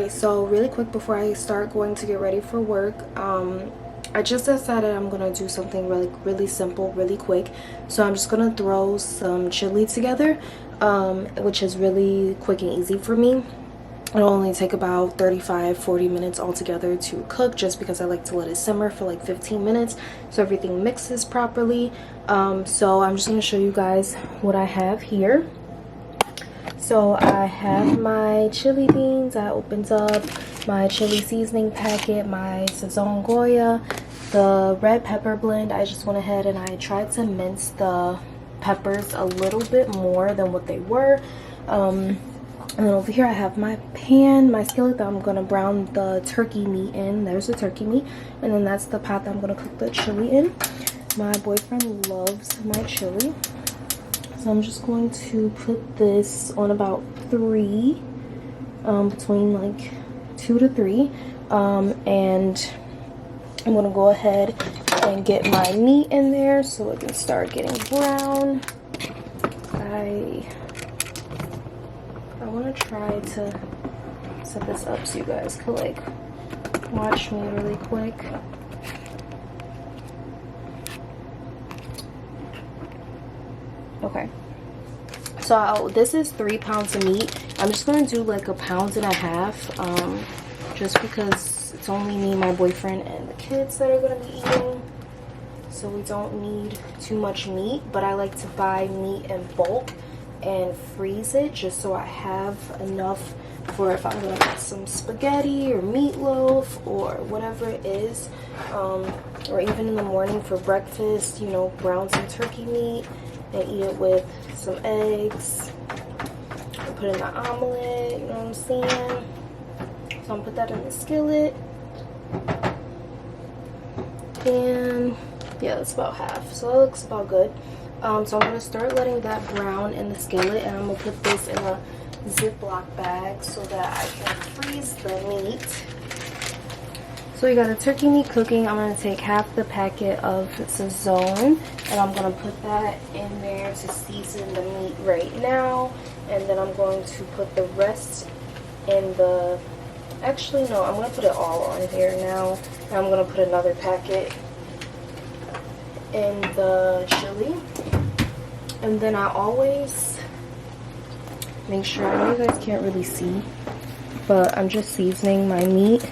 Okay, so really quick before I start going to get ready for work, I just decided I'm gonna do something really simple, really quick. So I'm just gonna throw some chili together, which is really quick and easy for me. It'll only take about 35-40 minutes altogether to cook, just because I like to let it simmer for like 15 minutes so everything mixes properly. So I'm just gonna show you guys what I have here. So I have my chili beans. I opened up my chili seasoning packet, my Sazon Goya, the red pepper blend. I just went ahead and I tried to mince the peppers a little bit more than what they were. And then over here I have my pan, my skillet that I'm going to brown the turkey meat in. There's the turkey meat. And then that's the pot that I'm going to cook the chili in. My boyfriend loves my chili. So I'm just going to put this on about 3, between like 2 to 3. And I'm going to go ahead and get my meat in there so it can start getting brown. I want to try to set this up so you guys could like watch me really quick. Okay, so this is 3 pounds of meat. I'm just gonna do like 1.5 pounds, just because it's only me, my boyfriend, and the kids that are gonna be eating, so we don't need too much meat. But I like to buy meat in bulk and freeze it just so I have enough for if I'm gonna make some spaghetti or meatloaf or whatever it is, or even in the morning for breakfast, you know, brown some turkey meat and eat it with some eggs and put in the omelet, you know what I'm saying? So I'm gonna put that in the skillet. And yeah, that's about half. So that looks about good. So I'm gonna start letting that brown in the skillet, and I'm gonna put this in a Ziploc bag so that I can freeze the meat. So we got the turkey meat cooking. I'm going to take half the packet of Sazon and I'm going to put that in there to season the meat right now. And then I'm going to put the rest in the... Actually, no, I'm going to put it all on here now. And I'm going to put another packet in the chili. And then I always make sure... I know you guys can't really see, but I'm just seasoning my meat.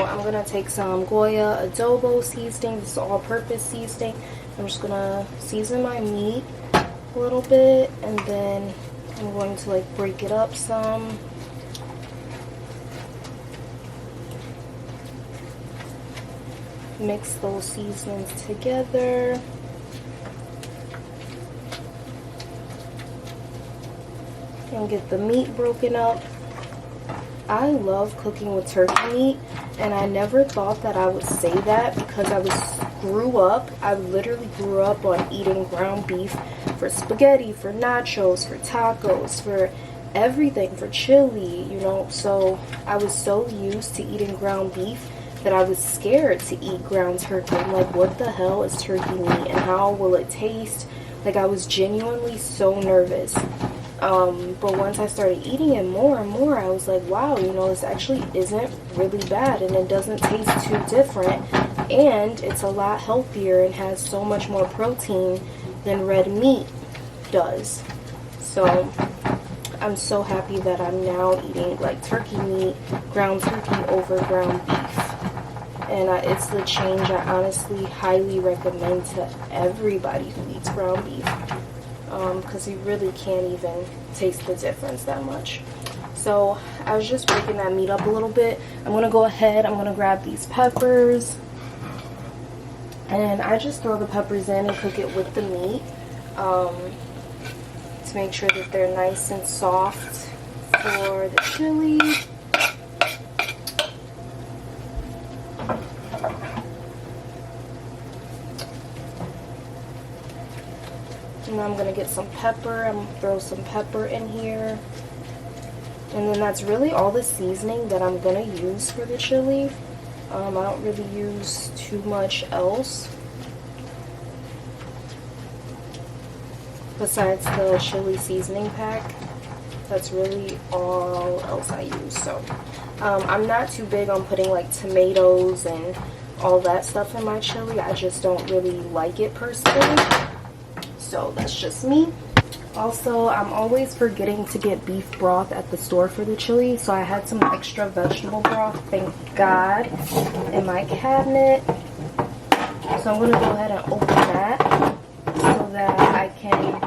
I'm gonna take some Goya adobo seasoning. This is all-purpose seasoning. I'm just gonna season my meat a little bit, and then I'm going to like break it up some. Mix those seasonings together. And get the meat broken up. I love cooking with turkey meat, and I never thought that I would say that because I literally grew up on eating ground beef for spaghetti, for nachos, for tacos, for everything, for chili, you know. So I was so used to eating ground beef that I was scared to eat ground turkey. I'm like, what the hell is turkey meat and how will it taste? Like, I was genuinely so nervous. But once I started eating it more and more, I was like, wow, you know, this actually isn't really bad, and it doesn't taste too different, and it's a lot healthier and has so much more protein than red meat does. So I'm so happy that I'm now eating like turkey meat, ground turkey over ground beef. And it's the change I honestly highly recommend to everybody who eats ground beef. Because you really can't even taste the difference that much. So I was just breaking that meat up a little bit. I'm going to go ahead, I'm going to grab these peppers. And I just throw the peppers in and cook it with the meat. To make sure that they're nice and soft for the chili. And I'm going to get some pepper. I'm going to throw some pepper in here. And then that's really all the seasoning that I'm going to use for the chili. I don't really use too much else. besides the chili seasoning pack. That's really all else I use. So I'm not too big on putting like tomatoes and all that stuff in my chili. I just don't really like it personally. So that's just me. Also, I'm always forgetting to get beef broth at the store for the chili, so I had some extra vegetable broth, thank God, in my cabinet. So I'm going to go ahead and open that so that I can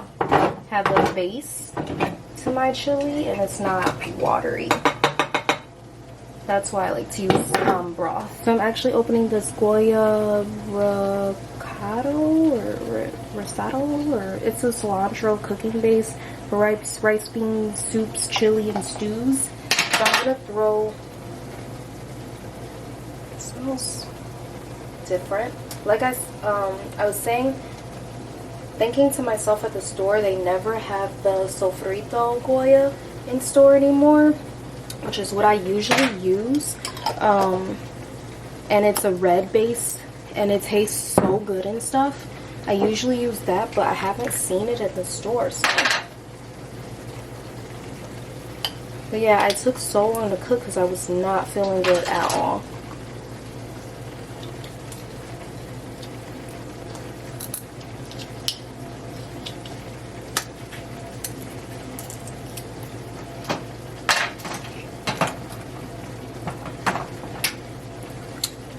have a base to my chili and it's not watery. That's why I like to use broth. So I'm actually opening this Goya Ricotta or risotto, or it's a cilantro cooking base for rice beans, soups, chili, and stews. So I'm gonna throw. It smells different. Like I was saying, thinking to myself at the store, they never have the sofrito Goya in store anymore, which is what I usually use. And it's a red base and it tastes so good and stuff. I usually use that, but I haven't seen it at the store. So. But yeah, it took so long to cook because I was not feeling good at all.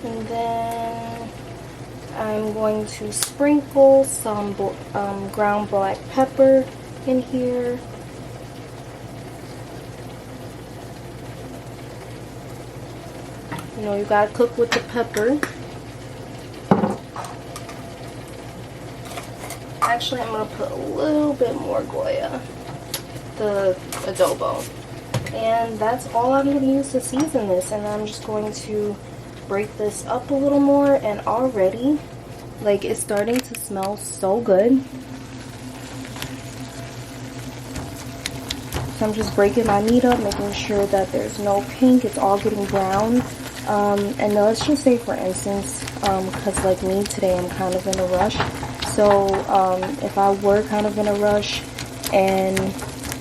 And then I'm going to sprinkle some ground black pepper in here. You know, you gotta cook with the pepper. Actually, I'm gonna put a little bit more Goya, the adobo. And that's all I'm gonna use to season this. And I'm just going to break this up a little more, and already like it's starting to smell so good. So I'm just breaking my meat up, making sure that there's no pink, it's all getting brown. And let's just say, for instance, because like me today, I'm kind of in a rush. So if I were kind of in a rush and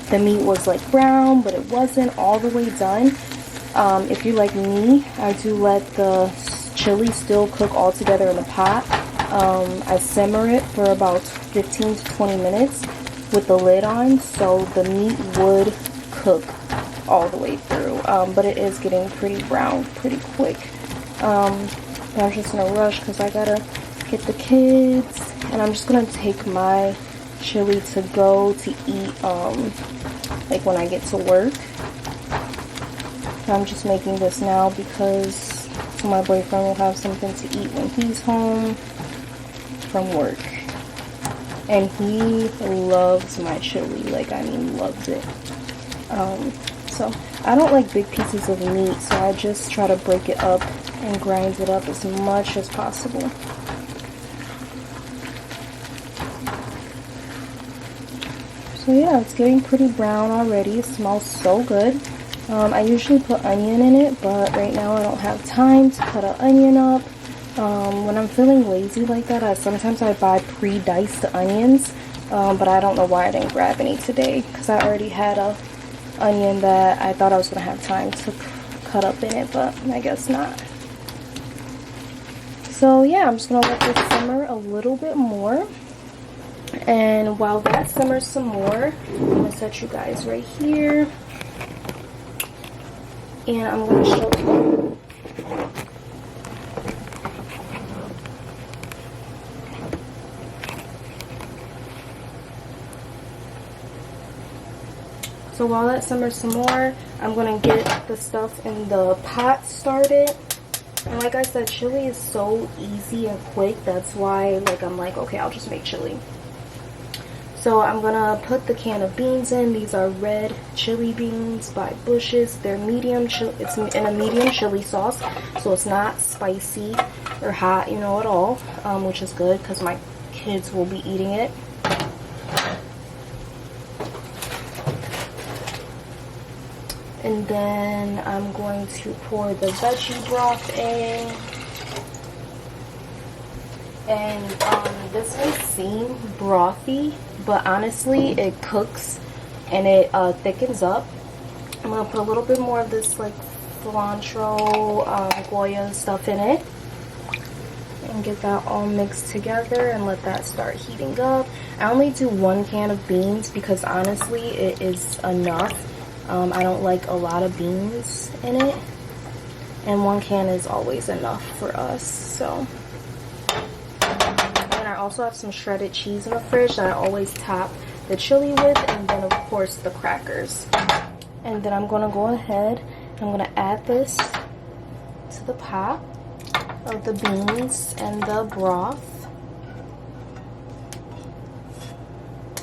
the meat was like brown but it wasn't all the way done, if you're like me, I do let the chili still cook all together in the pot. I simmer it for about 15 to 20 minutes with the lid on, so the meat would cook all the way through. But it is getting pretty brown pretty quick. But I'm just in a rush because I gotta get the kids, and I'm just gonna take my chili to go to eat like when I get to work. I'm just making this now because so my boyfriend will have something to eat when he's home from work. And he loves my chili, like I mean loves it. So I don't like big pieces of meat, so I just try to break it up and grind it up as much as possible. So yeah, it's getting pretty brown already. It smells so good. I usually put onion in it, but right now I don't have time to cut an onion up. When I'm feeling lazy like that, sometimes I buy pre-diced onions, but I don't know why I didn't grab any today, because I already had a onion that I thought I was going to have time to cut up in it, but I guess not. So yeah, I'm just going to let this simmer a little bit more. And while that simmers some more, I'm going to set you guys right here. And I'm going to show you. So while that simmers some more, I'm going to get the stuff in the pot started. And like I said, chili is so easy and quick. That's why I'm like, okay, I'll just make chili. So I'm gonna put the can of beans in. These are red chili beans by Bush's. They're medium chili. It's in a medium chili sauce, so it's not spicy or hot, you know, at all, which is good because my kids will be eating it. And then I'm going to pour the veggie broth in. And this may seem brothy, but honestly it cooks and it thickens up. I'm gonna put a little bit more of this like cilantro, Goya stuff in it, and get that all mixed together and let that start heating up. I only do 1 can of beans because honestly it is enough. I don't like a lot of beans in it, and 1 can is always enough for us. So, and I also have some shredded cheese in the fridge that I always top the chili with, and then of course the crackers. And then I'm gonna go ahead, I'm gonna add this to the pot of the beans and the broth.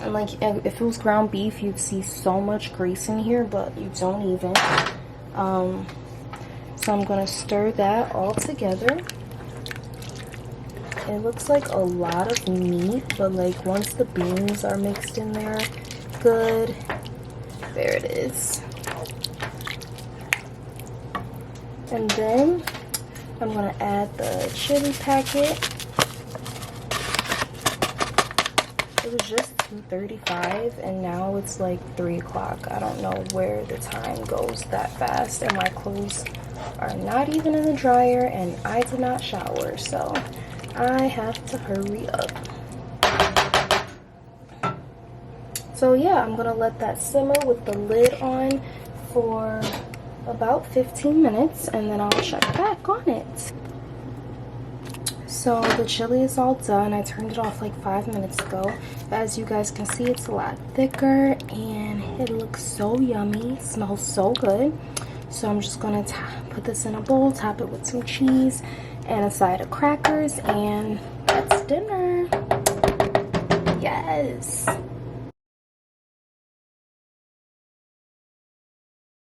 And like if it was ground beef, you'd see so much grease in here, but you don't even. So I'm gonna stir that all together. It looks like a lot of meat, but like once the beans are mixed in there good, there it is. And then I'm gonna add the chili packet. It was just $2.35 and now it's like 3 o'clock. I don't know where the time goes that fast, and my clothes are not even in the dryer and I did not shower, so I have to hurry up. So yeah, I'm gonna let that simmer with the lid on for about 15 minutes and then I'll check back on it. So the chili is all done. I turned it off like 5 minutes ago. As you guys can see, it's a lot thicker and it looks so yummy. It smells so good. So I'm just gonna put this in a bowl, top it with some cheese and a side of crackers, and that's dinner. Yes.